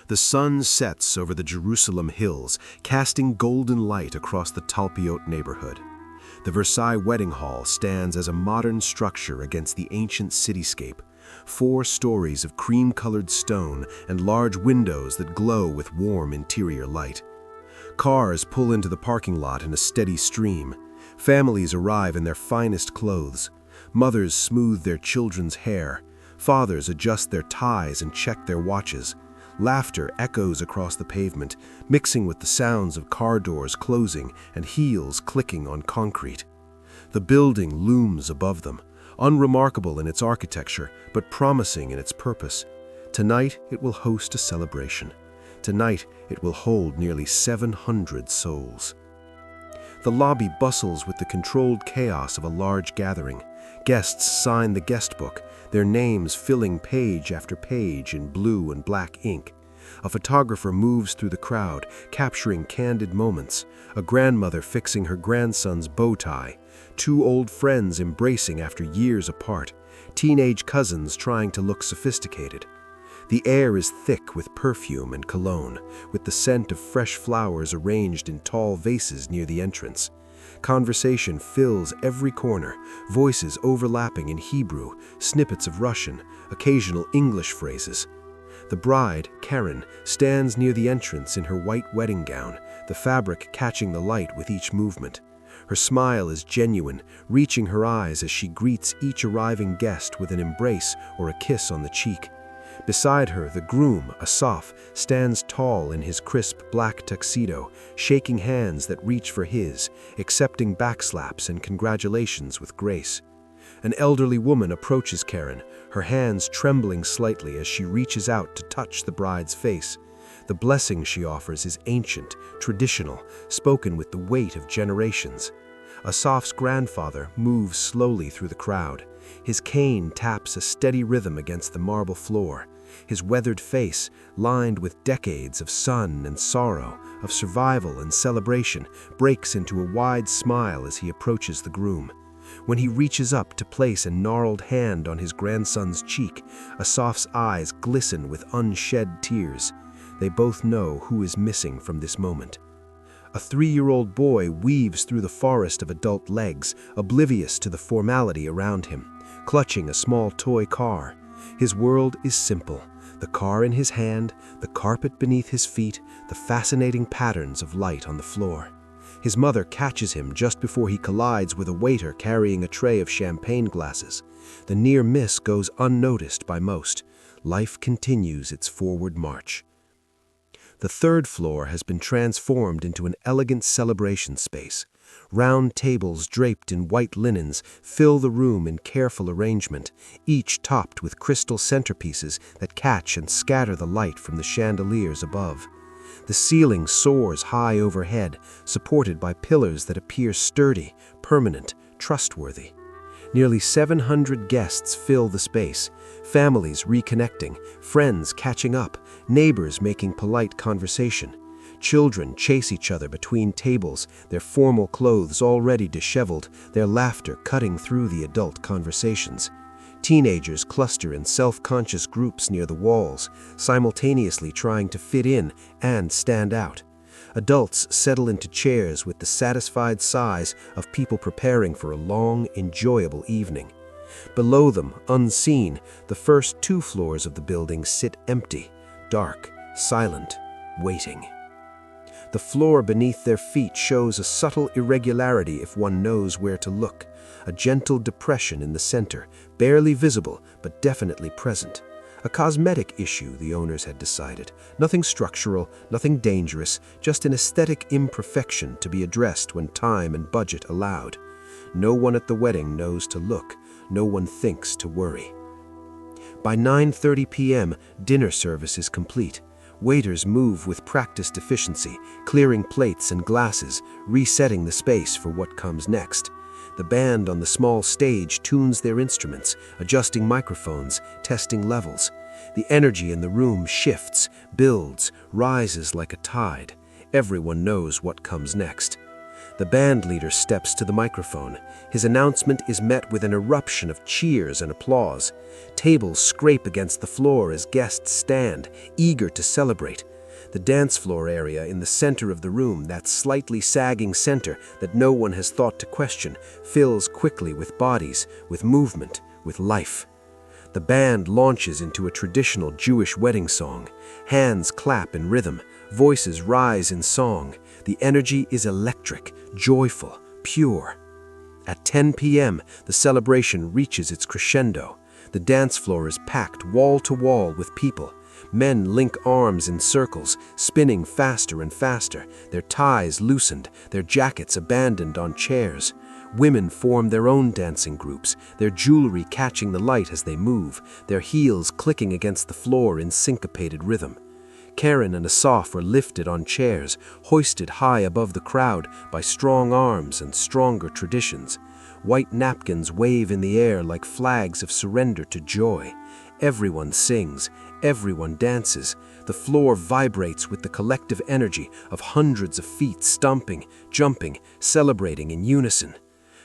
The sun sets over the Jerusalem hills, casting golden light across the Talpiot neighborhood. The Versailles Wedding Hall stands as a modern structure against the ancient cityscape, 4 stories of cream-colored stone and large windows that glow with warm interior light. Cars pull into the parking lot in a steady stream. Families arrive in their finest clothes. Mothers smooth their children's hair. Fathers adjust their ties and check their watches. Laughter echoes across the pavement, mixing with the sounds of car doors closing and heels clicking on concrete. The building looms above them, unremarkable in its architecture, but promising in its purpose. Tonight it will host a celebration. Tonight it will hold nearly 700 souls. The lobby bustles with the controlled chaos of a large gathering. Guests sign the guest book, their names filling page after page in blue and black ink. A photographer moves through the crowd, capturing candid moments. A grandmother fixing her grandson's bow tie. 2 old friends embracing after years apart. Teenage cousins trying to look sophisticated. The air is thick with perfume and cologne, with the scent of fresh flowers arranged in tall vases near the entrance. Conversation fills every corner, voices overlapping in Hebrew, snippets of Russian, occasional English phrases. The bride, Karen, stands near the entrance in her white wedding gown, the fabric catching the light with each movement. Her smile is genuine, reaching her eyes as she greets each arriving guest with an embrace or a kiss on the cheek. Beside her, the groom, Asaf, stands tall in his crisp black tuxedo, shaking hands that reach for his, accepting backslaps and congratulations with grace. An elderly woman approaches Karen, her hands trembling slightly as she reaches out to touch the bride's face. The blessing she offers is ancient, traditional, spoken with the weight of generations. Asaf's grandfather moves slowly through the crowd. His cane taps a steady rhythm against the marble floor. His weathered face, lined with decades of sun and sorrow, of survival and celebration, breaks into a wide smile as he approaches the groom. When he reaches up to place a gnarled hand on his grandson's cheek, Asaf's eyes glisten with unshed tears. They both know who is missing from this moment. A 3-year-old boy weaves through the forest of adult legs, oblivious to the formality around him, clutching a small toy car. His world is simple. The car in his hand, the carpet beneath his feet, the fascinating patterns of light on the floor. His mother catches him just before he collides with a waiter carrying a tray of champagne glasses. The near miss goes unnoticed by most. Life continues its forward march. The 3rd floor has been transformed into an elegant celebration space. Round tables draped in white linens fill the room in careful arrangement, each topped with crystal centerpieces that catch and scatter the light from the chandeliers above. The ceiling soars high overhead, supported by pillars that appear sturdy, permanent, trustworthy. Nearly 700 guests fill the space, families reconnecting, friends catching up, neighbors making polite conversation. Children chase each other between tables, their formal clothes already disheveled, their laughter cutting through the adult conversations. Teenagers cluster in self-conscious groups near the walls, simultaneously trying to fit in and stand out. Adults settle into chairs with the satisfied sighs of people preparing for a long, enjoyable evening. Below them, unseen, the first 2 floors of the building sit empty, dark, silent, waiting. The floor beneath their feet shows a subtle irregularity if one knows where to look, a gentle depression in the center, barely visible but definitely present. A cosmetic issue, the owners had decided. Nothing structural, nothing dangerous, just an aesthetic imperfection to be addressed when time and budget allowed. No one at the wedding knows to look, no one thinks to worry. By 9:30 p.m., dinner service is complete. Waiters move with practiced efficiency, clearing plates and glasses, resetting the space for what comes next. The band on the small stage tunes their instruments, adjusting microphones, testing levels. The energy in the room shifts, builds, rises like a tide. Everyone knows what comes next. The band leader steps to the microphone. His announcement is met with an eruption of cheers and applause. Tables scrape against the floor as guests stand, eager to celebrate. The dance floor area in the center of the room, that slightly sagging center that no one has thought to question, fills quickly with bodies, with movement, with life. The band launches into a traditional Jewish wedding song. Hands clap in rhythm, voices rise in song. The energy is electric, joyful, pure. At 10 p.m., the celebration reaches its crescendo. The dance floor is packed wall to wall with people. Men link arms in circles, spinning faster and faster, their ties loosened, their jackets abandoned on chairs. Women form their own dancing groups, their jewelry catching the light as they move, their heels clicking against the floor in syncopated rhythm. Karen and Asaf are lifted on chairs, hoisted high above the crowd by strong arms and stronger traditions. White napkins wave in the air like flags of surrender to joy. Everyone sings, everyone dances. The floor vibrates with the collective energy of hundreds of feet stomping, jumping, celebrating in unison.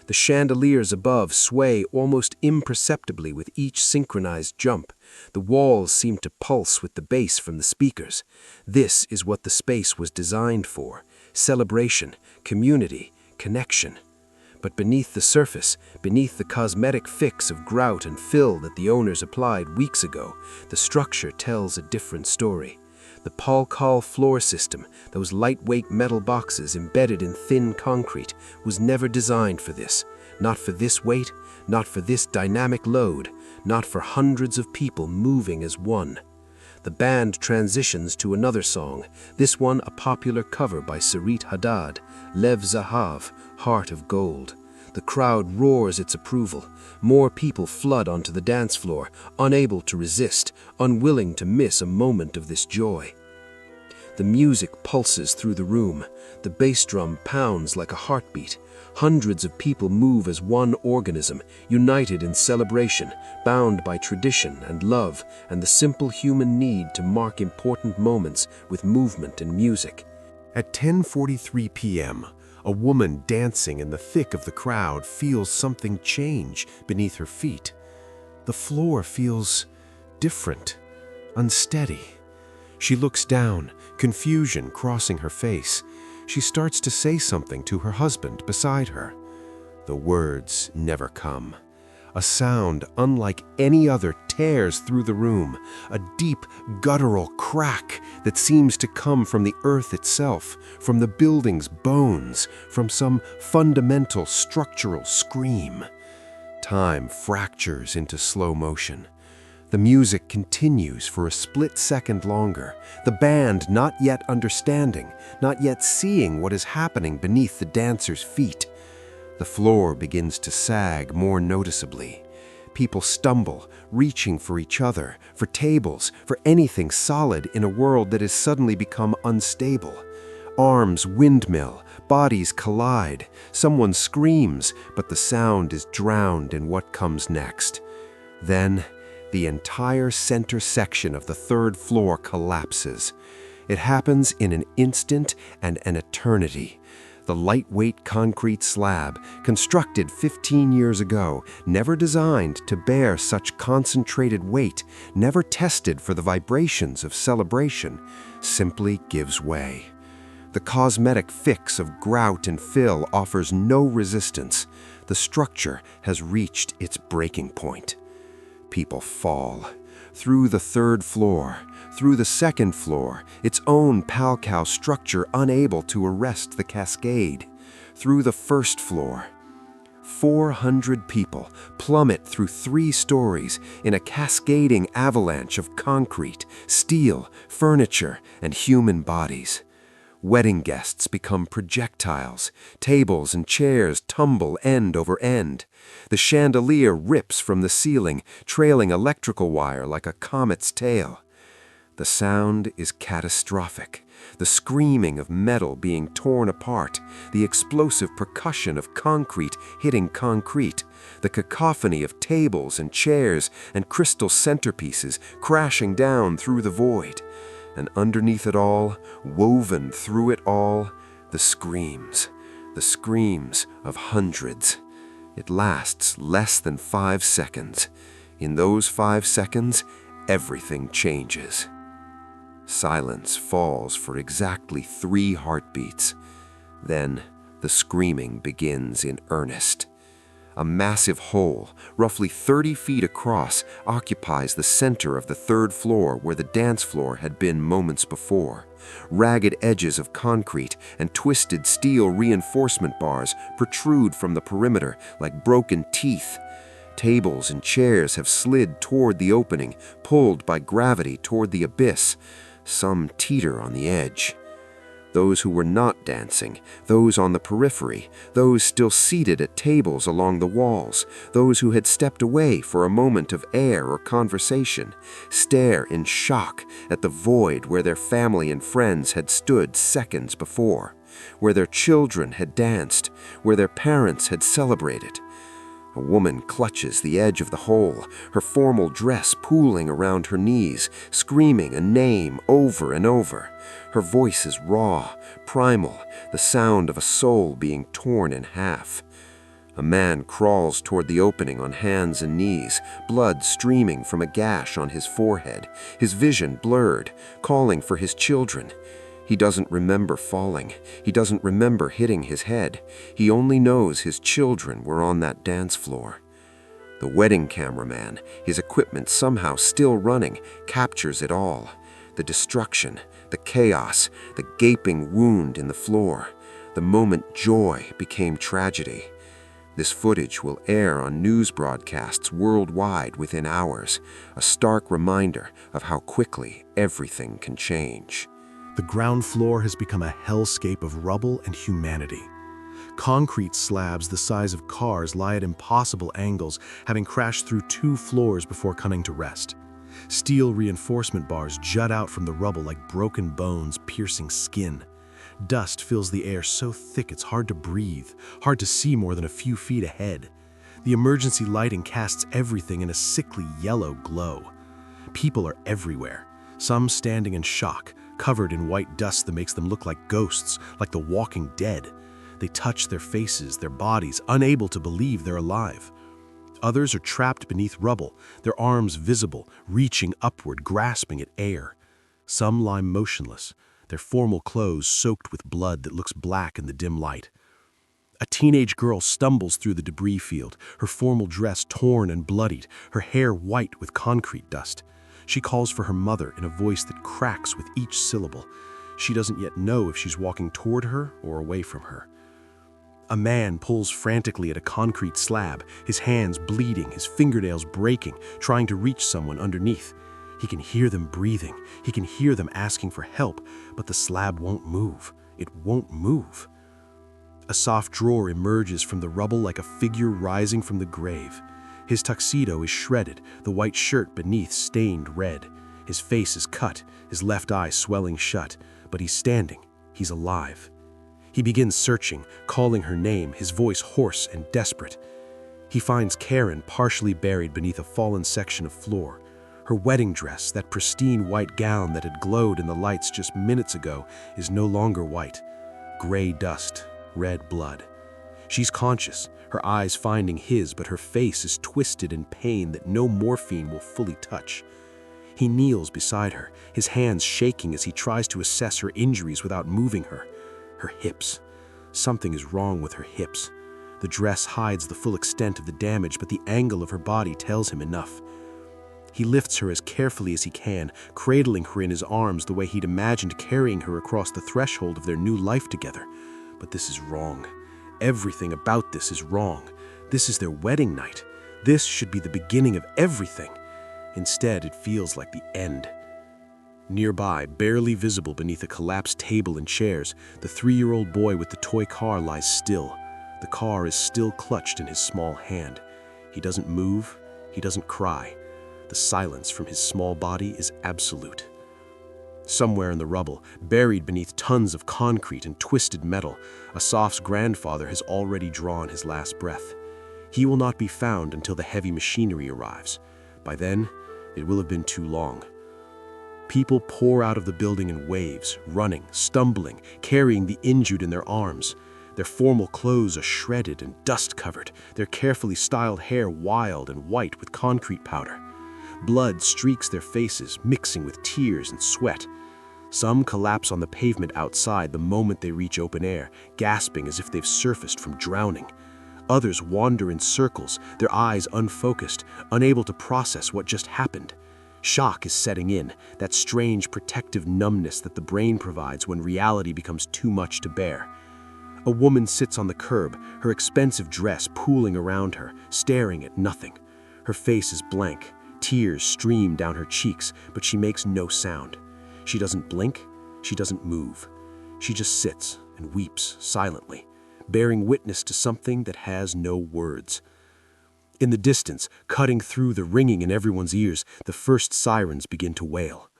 The chandeliers above sway almost imperceptibly with each synchronized jump. The walls seem to pulse with the bass from the speakers. This is what the space was designed for: celebration, community, connection. But beneath the surface, beneath the cosmetic fix of grout and fill that the owners applied weeks ago, the structure tells a different story. The Pal-Kal floor system, those lightweight metal boxes embedded in thin concrete, was never designed for this. Not for this weight, not for this dynamic load, not for hundreds of people moving as one. The band transitions to another song, this one a popular cover by Sarit Haddad, Lev Zahav, Heart of Gold. The crowd roars its approval. More people flood onto the dance floor, unable to resist, unwilling to miss a moment of this joy. The music pulses through the room. The bass drum pounds like a heartbeat. Hundreds of people move as one organism, united in celebration, bound by tradition and love and the simple human need to mark important moments with movement and music. At 10:43 p.m., a woman dancing in the thick of the crowd feels something change beneath her feet. The floor feels different, unsteady. She looks down, confusion crossing her face. She starts to say something to her husband beside her. The words never come. A sound unlike any other tears through the room, a deep, guttural crack that seems to come from the earth itself, from the building's bones, from some fundamental structural scream. Time fractures into slow motion. The music continues for a split second longer, the band not yet understanding, not yet seeing what is happening beneath the dancers' feet. The floor begins to sag more noticeably. People stumble, reaching for each other, for tables, for anything solid in a world that has suddenly become unstable. Arms windmill, bodies collide. Someone screams, but the sound is drowned in what comes next. Then, the entire center section of the third floor collapses. It happens in an instant and an eternity. The lightweight concrete slab, constructed 15 years ago, never designed to bear such concentrated weight, never tested for the vibrations of celebration, simply gives way. The cosmetic fix of grout and fill offers no resistance. The structure has reached its breaking point. People fall. Through the third floor, through the second floor, its own Pal-Kal structure unable to arrest the cascade. Through the first floor. 400 people plummet through 3 stories in a cascading avalanche of concrete, steel, furniture, and human bodies. Wedding guests become projectiles. Tables and chairs tumble end over end. The chandelier rips from the ceiling, trailing electrical wire like a comet's tail. The sound is catastrophic. The screaming of metal being torn apart, the explosive percussion of concrete hitting concrete, the cacophony of tables and chairs and crystal centerpieces crashing down through the void. And underneath it all, woven through it all, the screams. the screams of hundreds. It lasts less than 5 seconds. In those 5 seconds, everything changes. Silence falls for exactly 3 heartbeats. Then, the screaming begins in earnest. A massive hole, roughly 30 feet across, occupies the center of the 3rd floor where the dance floor had been moments before. Ragged edges of concrete and twisted steel reinforcement bars protrude from the perimeter like broken teeth. Tables and chairs have slid toward the opening, pulled by gravity toward the abyss. Some teeter on the edge. Those who were not dancing, those on the periphery, those still seated at tables along the walls, those who had stepped away for a moment of air or conversation, stare in shock at the void where their family and friends had stood seconds before, where their children had danced, where their parents had celebrated. A woman clutches the edge of the hole, her formal dress pooling around her knees, screaming a name over and over. Her voice is raw, primal, the sound of a soul being torn in half. A man crawls toward the opening on hands and knees, blood streaming from a gash on his forehead, his vision blurred, calling for his children. He doesn't remember falling. He doesn't remember hitting his head. He only knows his children were on that dance floor. The wedding cameraman, his equipment somehow still running, captures it all. The destruction, the chaos, the gaping wound in the floor. The moment joy became tragedy. This footage will air on news broadcasts worldwide within hours, a stark reminder of how quickly everything can change. The ground floor has become a hellscape of rubble and humanity. Concrete slabs the size of cars lie at impossible angles, having crashed through 2 floors before coming to rest. Steel reinforcement bars jut out from the rubble like broken bones piercing skin. Dust fills the air so thick it's hard to breathe, hard to see more than a few feet ahead. The emergency lighting casts everything in a sickly yellow glow. People are everywhere, some standing in shock, covered in white dust that makes them look like ghosts, like the walking dead. They touch their faces, their bodies, unable to believe they're alive. Others are trapped beneath rubble, their arms visible, reaching upward, grasping at air. Some lie motionless, their formal clothes soaked with blood that looks black in the dim light. A teenage girl stumbles through the debris field, her formal dress torn and bloodied, her hair white with concrete dust. She calls for her mother in a voice that cracks with each syllable. She doesn't yet know if she's walking toward her or away from her. A man pulls frantically at a concrete slab, his hands bleeding, his fingernails breaking, trying to reach someone underneath. He can hear them breathing. He can hear them asking for help, but the slab won't move. It won't move. A soft drawer emerges from the rubble like a figure rising from the grave. His tuxedo is shredded, the white shirt beneath stained red. His face is cut, his left eye swelling shut, but he's standing. He's alive. He begins searching, calling her name, his voice hoarse and desperate. He finds Karen partially buried beneath a fallen section of floor. Her wedding dress, that pristine white gown that had glowed in the lights just minutes ago, is no longer white. Gray dust, red blood. She's conscious, her eyes finding his, but her face is twisted in pain that no morphine will fully touch. He kneels beside her, his hands shaking as he tries to assess her injuries without moving her. Her hips. Something is wrong with her hips. The dress hides the full extent of the damage, but the angle of her body tells him enough. He lifts her as carefully as he can, cradling her in his arms the way he'd imagined carrying her across the threshold of their new life together. But this is wrong. Everything about this is wrong. This is their wedding night. This should be the beginning of everything. Instead, it feels like the end. Nearby, barely visible beneath a collapsed table and chairs, the 3-year-old boy with the toy car lies still. The car is still clutched in his small hand. He doesn't move. He doesn't cry. The silence from his small body is absolute. Somewhere in the rubble, buried beneath tons of concrete and twisted metal, Asaf's grandfather has already drawn his last breath. He will not be found until the heavy machinery arrives. By then, it will have been too long. People pour out of the building in waves, running, stumbling, carrying the injured in their arms. Their formal clothes are shredded and dust-covered, their carefully styled hair wild and white with concrete powder. Blood streaks their faces, mixing with tears and sweat. Some collapse on the pavement outside the moment they reach open air, gasping as if they've surfaced from drowning. Others wander in circles, their eyes unfocused, unable to process what just happened. Shock is setting in, that strange protective numbness that the brain provides when reality becomes too much to bear. A woman sits on the curb, her expensive dress pooling around her, staring at nothing. Her face is blank, tears stream down her cheeks, but she makes no sound. She doesn't blink, she doesn't move. She just sits and weeps silently, bearing witness to something that has no words. In the distance, cutting through the ringing in everyone's ears, the first sirens begin to wail.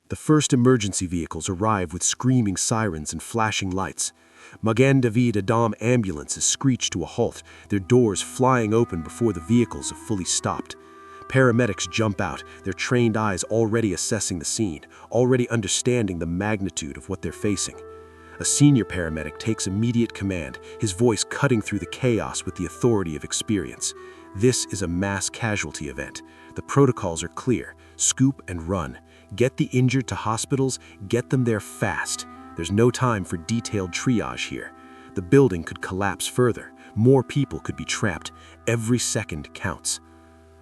The first emergency vehicles arrive with screaming sirens and flashing lights. Magen David Adom ambulances screech to a halt, their doors flying open before the vehicles have fully stopped. Paramedics jump out, their trained eyes already assessing the scene, already understanding the magnitude of what they're facing. A senior paramedic takes immediate command, his voice cutting through the chaos with the authority of experience. This is a mass casualty event. The protocols are clear. Scoop and run. Get the injured to hospitals, get them there fast. There's no time for detailed triage here. The building could collapse further. More people could be trapped. Every second counts.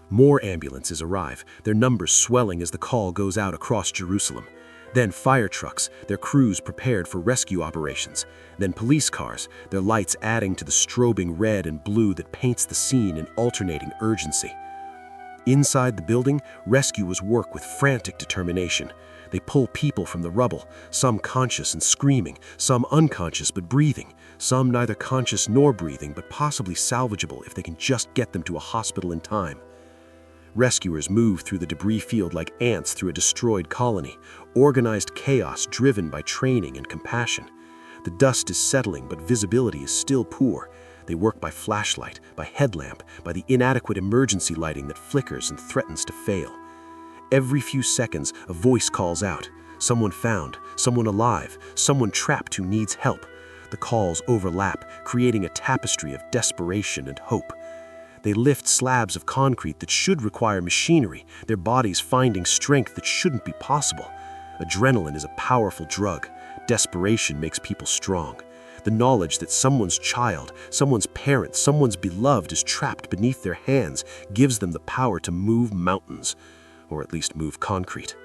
More ambulances arrive, their numbers swelling as the call goes out across Jerusalem. Then fire trucks, their crews prepared for rescue operations. Then police cars, their lights adding to the strobing red and blue that paints the scene in alternating urgency. Inside the building, rescuers work with frantic determination. They pull people from the rubble, some conscious and screaming, some unconscious but breathing, some neither conscious nor breathing but possibly salvageable if they can just get them to a hospital in time. Rescuers move through the debris field like ants through a destroyed colony, organized chaos driven by training and compassion. The dust is settling, but visibility is still poor. They work by flashlight, by headlamp, by the inadequate emergency lighting that flickers and threatens to fail. Every few seconds, a voice calls out. Someone found, someone alive, someone trapped who needs help. The calls overlap, creating a tapestry of desperation and hope. They lift slabs of concrete that should require machinery, their bodies finding strength that shouldn't be possible. Adrenaline is a powerful drug. Desperation makes people strong. The knowledge that someone's child, someone's parent, someone's beloved is trapped beneath their hands gives them the power to move mountains, or at least move concrete.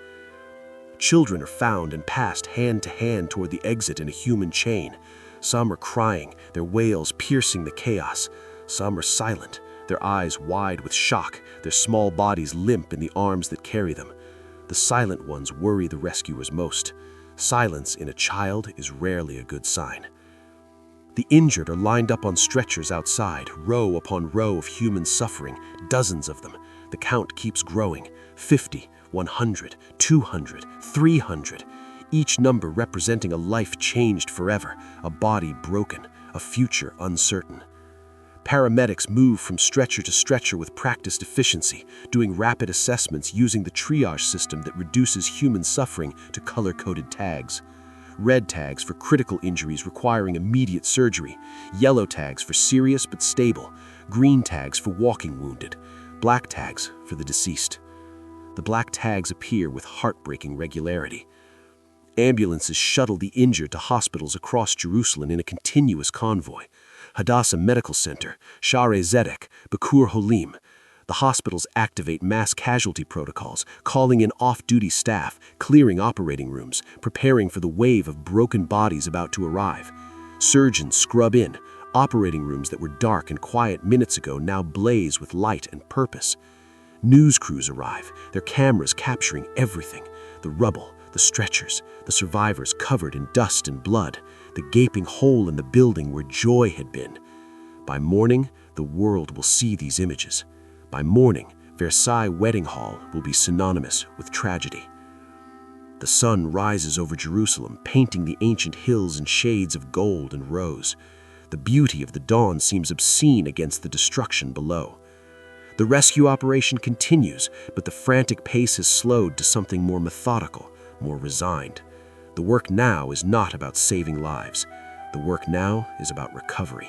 Children are found and passed hand to hand toward the exit in a human chain. Some are crying, their wails piercing the chaos. Some are silent, their eyes wide with shock, their small bodies limp in the arms that carry them. The silent ones worry the rescuers most. Silence in a child is rarely a good sign. The injured are lined up on stretchers outside, row upon row of human suffering, dozens of them. The count keeps growing, 50, 100, 200, 300, each number representing a life changed forever, a body broken, a future uncertain. Paramedics move from stretcher to stretcher with practiced efficiency, doing rapid assessments using the triage system that reduces human suffering to color-coded tags. Red tags for critical injuries requiring immediate surgery, yellow tags for serious but stable, green tags for walking wounded, black tags for the deceased. The black tags appear with heartbreaking regularity. Ambulances shuttle the injured to hospitals across Jerusalem in a continuous convoy. Hadassah Medical Center, Shaarei Zedek, Bekur Holim. The hospitals activate mass casualty protocols, calling in off-duty staff, clearing operating rooms, preparing for the wave of broken bodies about to arrive. Surgeons scrub in. Operating rooms that were dark and quiet minutes ago now blaze with light and purpose. News crews arrive, their cameras capturing everything. The rubble, the stretchers, the survivors covered in dust and blood, the gaping hole in the building where joy had been. By morning, the world will see these images. By morning, Versailles Wedding Hall will be synonymous with tragedy. The sun rises over Jerusalem, painting the ancient hills in shades of gold and rose. The beauty of the dawn seems obscene against the destruction below. The rescue operation continues, but the frantic pace has slowed to something more methodical, more resigned. The work now is not about saving lives. The work now is about recovery,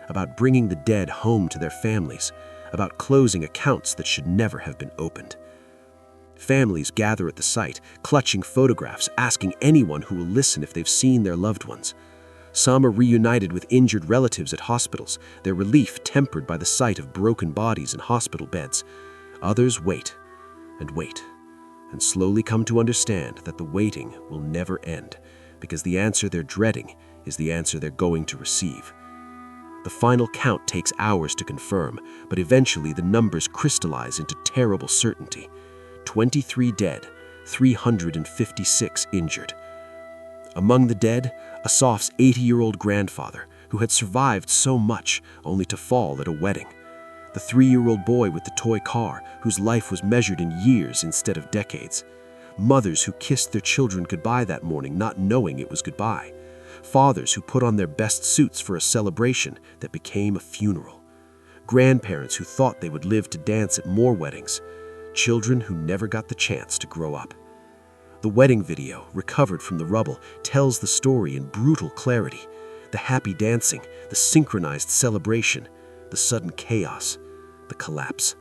about bringing the dead home to their families, about closing accounts that should never have been opened. Families gather at the site, clutching photographs, asking anyone who will listen if they've seen their loved ones. Some are reunited with injured relatives at hospitals, their relief tempered by the sight of broken bodies in hospital beds. Others wait and wait, and slowly come to understand that the waiting will never end, because the answer they're dreading is the answer they're going to receive. The final count takes hours to confirm, but eventually the numbers crystallize into terrible certainty. 23 dead, 356 injured. Among the dead, Asaf's 80-year-old grandfather, who had survived so much only to fall at a wedding. The 3-year-old boy with the toy car, whose life was measured in years instead of decades. Mothers who kissed their children goodbye that morning, not knowing it was goodbye. Fathers who put on their best suits for a celebration that became a funeral. Grandparents who thought they would live to dance at more weddings. Children who never got the chance to grow up. The wedding video, recovered from the rubble, tells the story in brutal clarity. The happy dancing, the synchronized celebration, the sudden chaos, the collapse.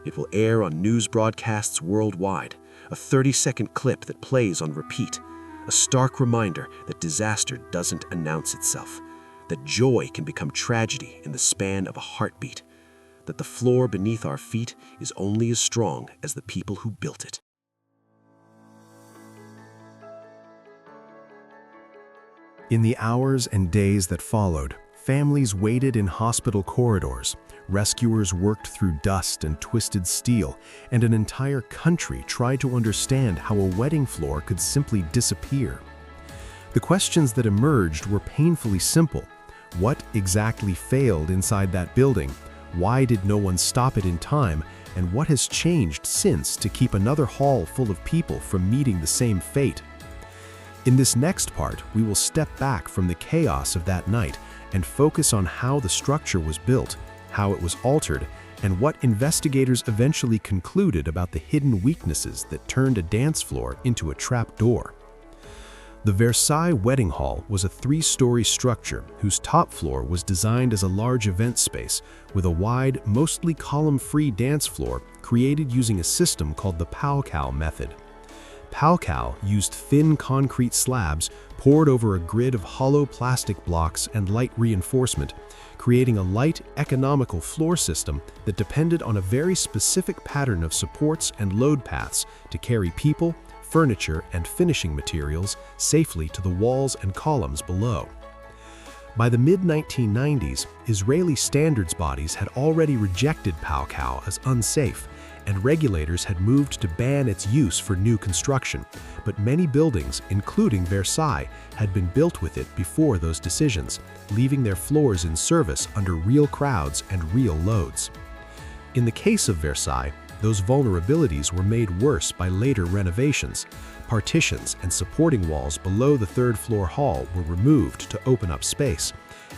It will air on news broadcasts worldwide, a 30-second clip that plays on repeat, a stark reminder that disaster doesn't announce itself, that joy can become tragedy in the span of a heartbeat, that the floor beneath our feet is only as strong as the people who built it. In the hours and days that followed, families waited in hospital corridors, rescuers worked through dust and twisted steel, and an entire country tried to understand how a wedding floor could simply disappear. The questions that emerged were painfully simple. What exactly failed inside that building? Why did no one stop it in time? And what has changed since to keep another hall full of people from meeting the same fate? In this next part, we will step back from the chaos of that night and focus on how the structure was built, how it was altered, and what investigators eventually concluded about the hidden weaknesses that turned a dance floor into a trap door. The Versailles Wedding Hall was a 3-story structure whose top floor was designed as a large event space with a wide, mostly column-free dance floor created using a system called the Pal-Kal method. Pal-Kal used thin concrete slabs poured over a grid of hollow plastic blocks and light reinforcement, creating a light, economical floor system that depended on a very specific pattern of supports and load paths to carry people, furniture, and finishing materials safely to the walls and columns below. By the mid-1990s, Israeli standards bodies had already rejected Pal-Kal as unsafe, and regulators had moved to ban its use for new construction, but many buildings, including Versailles, had been built with it before those decisions, leaving their floors in service under real crowds and real loads. In the case of Versailles, those vulnerabilities were made worse by later renovations. Partitions and supporting walls below the third-floor hall were removed to open up space,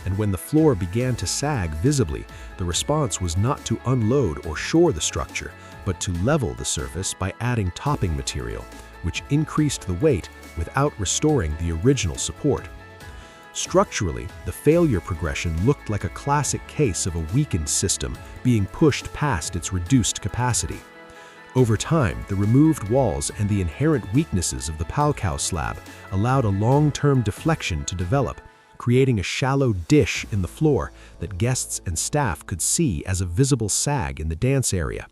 and when the floor began to sag visibly, the response was not to unload or shore the structure, but to level the surface by adding topping material, which increased the weight without restoring the original support. Structurally, the failure progression looked like a classic case of a weakened system being pushed past its reduced capacity. Over time, the removed walls and the inherent weaknesses of the Pal-Kal slab allowed a long-term deflection to develop, creating a shallow dish in the floor that guests and staff could see as a visible sag in the dance area.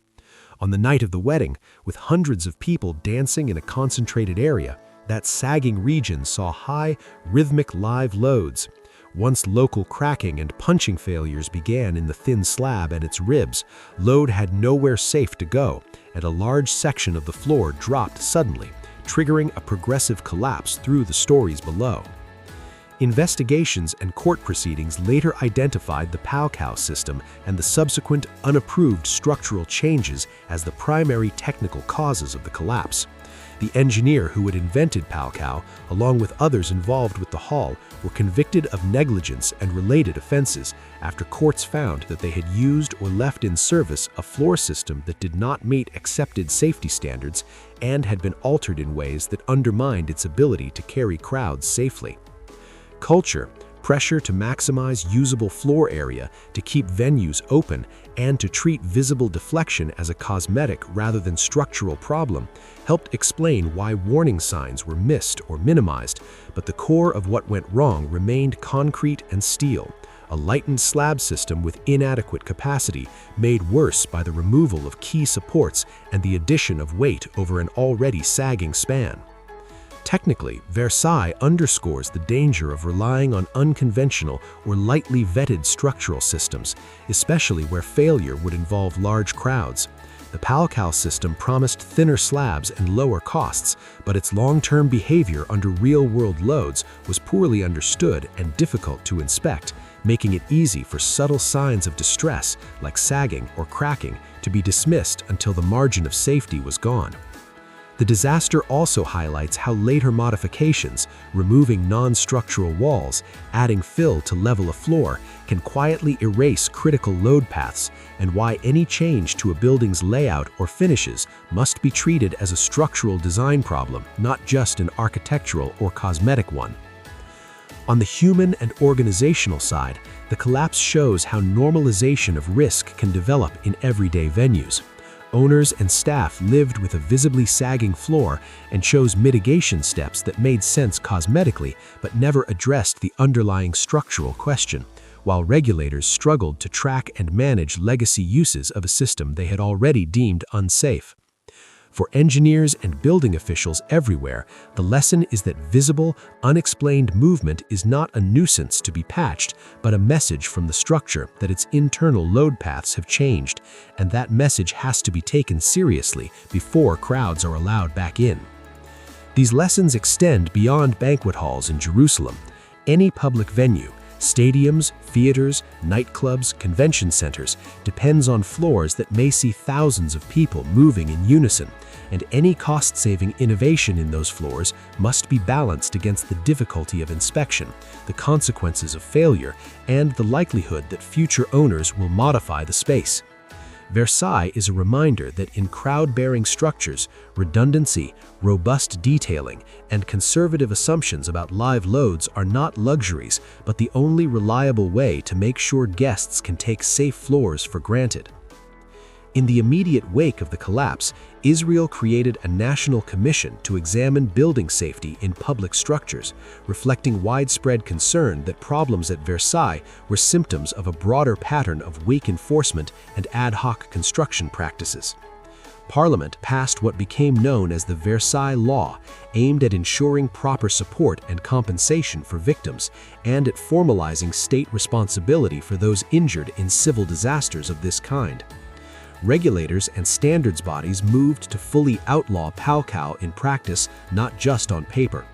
On the night of the wedding, with hundreds of people dancing in a concentrated area, that sagging region saw high, rhythmic live loads. Once local cracking and punching failures began in the thin slab and its ribs, load had nowhere safe to go, and a large section of the floor dropped suddenly, triggering a progressive collapse through the stories below. Investigations and court proceedings later identified the Pal-Kal system and the subsequent unapproved structural changes as the primary technical causes of the collapse. The engineer who had invented Pal-Kal, along with others involved with the hall, were convicted of negligence and related offenses after courts found that they had used or left in service a floor system that did not meet accepted safety standards and had been altered in ways that undermined its ability to carry crowds safely. Culture, pressure to maximize usable floor area, to keep venues open, and to treat visible deflection as a cosmetic rather than structural problem, helped explain why warning signs were missed or minimized, but the core of what went wrong remained concrete and steel, a lightened slab system with inadequate capacity, made worse by the removal of key supports and the addition of weight over an already sagging span. Technically, Versailles underscores the danger of relying on unconventional or lightly vetted structural systems, especially where failure would involve large crowds. The Pal-Kal system promised thinner slabs and lower costs, but its long-term behavior under real-world loads was poorly understood and difficult to inspect, making it easy for subtle signs of distress, like sagging or cracking, to be dismissed until the margin of safety was gone. The disaster also highlights how later modifications, removing non-structural walls, adding fill to level a floor, can quietly erase critical load paths, and why any change to a building's layout or finishes must be treated as a structural design problem, not just an architectural or cosmetic one. On the human and organizational side, the collapse shows how normalization of risk can develop in everyday venues. Owners and staff lived with a visibly sagging floor and chose mitigation steps that made sense cosmetically but never addressed the underlying structural question, while regulators struggled to track and manage legacy uses of a system they had already deemed unsafe. For engineers and building officials everywhere, the lesson is that visible, unexplained movement is not a nuisance to be patched, but a message from the structure that its internal load paths have changed, and that message has to be taken seriously before crowds are allowed back in. These lessons extend beyond banquet halls in Jerusalem. Any public venue, stadiums, theaters, nightclubs, convention centers, depends on floors that may see thousands of people moving in unison, and any cost-saving innovation in those floors must be balanced against the difficulty of inspection, the consequences of failure, and the likelihood that future owners will modify the space. Versailles is a reminder that in crowd-bearing structures, redundancy, robust detailing, and conservative assumptions about live loads are not luxuries, but the only reliable way to make sure guests can take safe floors for granted. In the immediate wake of the collapse, Israel created a national commission to examine building safety in public structures, reflecting widespread concern that problems at Versailles were symptoms of a broader pattern of weak enforcement and ad hoc construction practices. Parliament passed what became known as the Versailles Law, aimed at ensuring proper support and compensation for victims, and at formalizing state responsibility for those injured in civil disasters of this kind. Regulators and standards bodies moved to fully outlaw Pal-Kal in practice, not just on paper.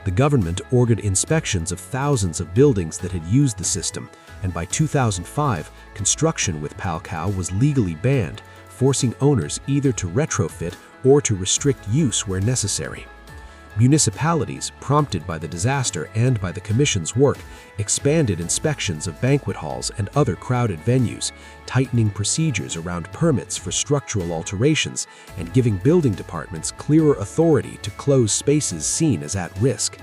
The government ordered inspections of thousands of buildings that had used the system, and by 2005, construction with Pal-Kal was legally banned, forcing owners either to retrofit or to restrict use where necessary. Municipalities, prompted by the disaster and by the Commission's work, expanded inspections of banquet halls and other crowded venues, tightening procedures around permits for structural alterations and giving building departments clearer authority to close spaces seen as at risk.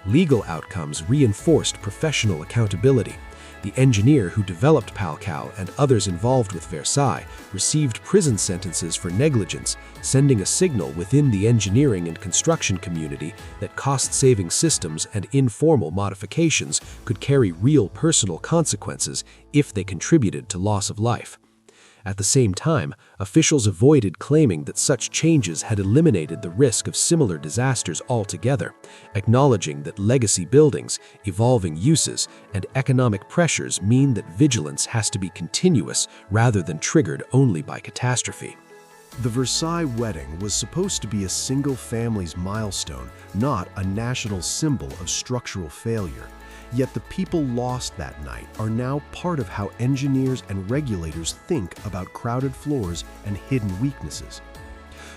Legal outcomes reinforced professional accountability. The engineer who developed Pal-Kal and others involved with Versailles received prison sentences for negligence, sending a signal within the engineering and construction community that cost-saving systems and informal modifications could carry real personal consequences if they contributed to loss of life. At the same time, officials avoided claiming that such changes had eliminated the risk of similar disasters altogether, acknowledging that legacy buildings, evolving uses, and economic pressures mean that vigilance has to be continuous rather than triggered only by catastrophe. The Versailles wedding was supposed to be a single family's milestone, not a national symbol of structural failure. Yet the people lost that night are now part of how engineers and regulators think about crowded floors and hidden weaknesses.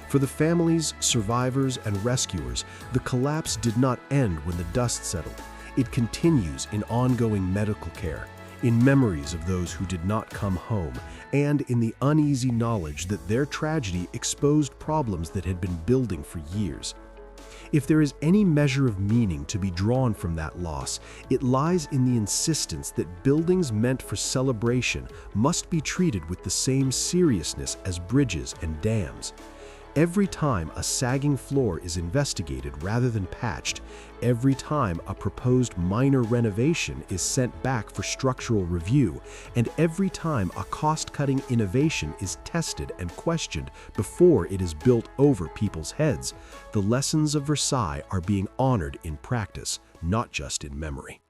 For the families, survivors, and rescuers, the collapse did not end when the dust settled. It continues in ongoing medical care, in memories of those who did not come home, and in the uneasy knowledge that their tragedy exposed problems that had been building for years. If there is any measure of meaning to be drawn from that loss, it lies in the insistence that buildings meant for celebration must be treated with the same seriousness as bridges and dams. Every time a sagging floor is investigated rather than patched, every time a proposed minor renovation is sent back for structural review, and every time a cost-cutting innovation is tested and questioned before it is built over people's heads, the lessons of Versailles are being honored in practice, not just in memory.